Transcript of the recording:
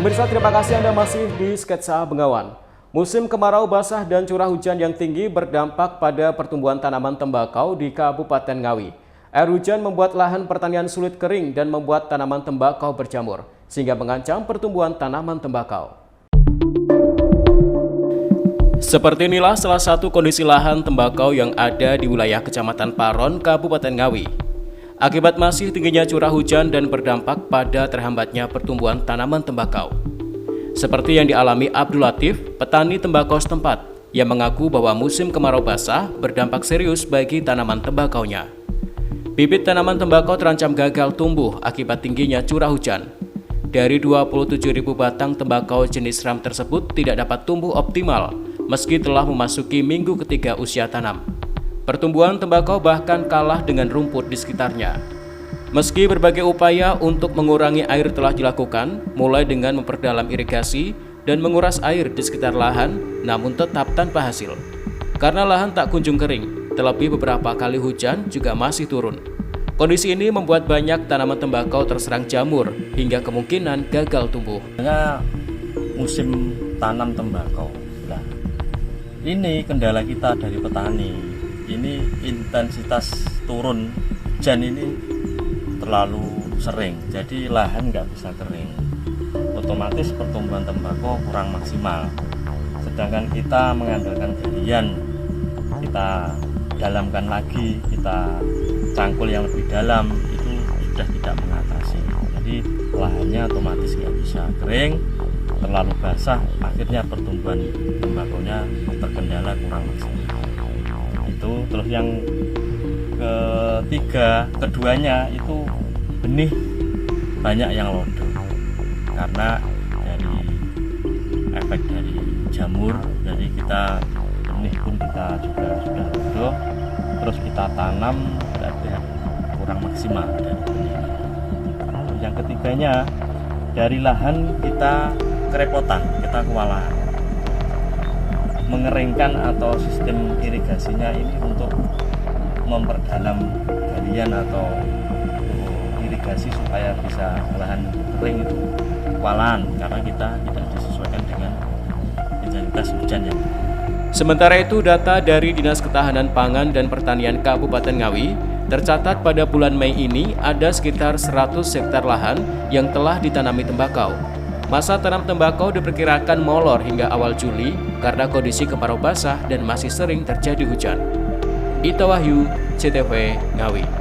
Pemirsa, terima kasih Anda masih di Sketsa Bengawan. Musim kemarau basah dan curah hujan yang tinggi berdampak pada pertumbuhan tanaman tembakau di Kabupaten Ngawi. Air hujan membuat lahan pertanian sulit kering dan membuat tanaman tembakau berjamur, sehingga mengancam pertumbuhan tanaman tembakau. Seperti inilah salah satu kondisi lahan tembakau yang ada di wilayah Kecamatan Paron, Kabupaten Ngawi. Akibat masih tingginya curah hujan dan berdampak pada terhambatnya pertumbuhan tanaman tembakau. Seperti yang dialami Abdul Latif, petani tembakau setempat, yang mengaku bahwa musim kemarau basah berdampak serius bagi tanaman tembakaunya. Bibit tanaman tembakau terancam gagal tumbuh akibat tingginya curah hujan. Dari 27.000 batang tembakau jenis ram tersebut tidak dapat tumbuh optimal meski telah memasuki minggu ketiga usia tanam. Pertumbuhan tembakau bahkan kalah dengan rumput di sekitarnya. Meski berbagai upaya untuk mengurangi air telah dilakukan, mulai dengan memperdalam irigasi dan menguras air di sekitar lahan, namun tetap tanpa hasil. Karena lahan tak kunjung kering, terlebih beberapa kali hujan juga masih turun. Kondisi ini membuat banyak tanaman tembakau terserang jamur hingga kemungkinan gagal tumbuh. Musim tanam tembakau. Nah, ini kendala kita dari petani. Ini intensitas turun hujan ini terlalu sering, jadi lahan nggak bisa kering, otomatis pertumbuhan tembakau kurang maksimal. Sedangkan kita mengandalkan galian, kita dalamkan lagi, kita cangkul yang lebih dalam, itu sudah tidak mengatasi. Jadi lahannya otomatis nggak bisa kering, terlalu basah, akhirnya pertumbuhan tembakaunya terkendala kurang maksimal. Itu terus yang keduanya itu benih banyak yang lodo karena dari efek dari jamur. Jadi kita benih pun kita juga sudah lodo, terus kita tanam berarti kurang maksimal dari benih. Terus yang ketiganya dari lahan kita kerepotan, kita kewalahan mengeringkan atau sistem irigasinya ini untuk memperdalam galian atau irigasi supaya bisa lahan kering itu kewalahan karena kita tidak disesuaikan dengan intensitas hujan yang. Sementara itu, data dari Dinas Ketahanan Pangan dan Pertanian Kabupaten Ngawi tercatat pada bulan Mei ini ada sekitar 100 hektar lahan yang telah ditanami tembakau. Masa tanam tembakau diperkirakan molor hingga awal Juli karena kondisi kemarau basah dan masih sering terjadi hujan. Ita Wahyu, CTV Ngawi.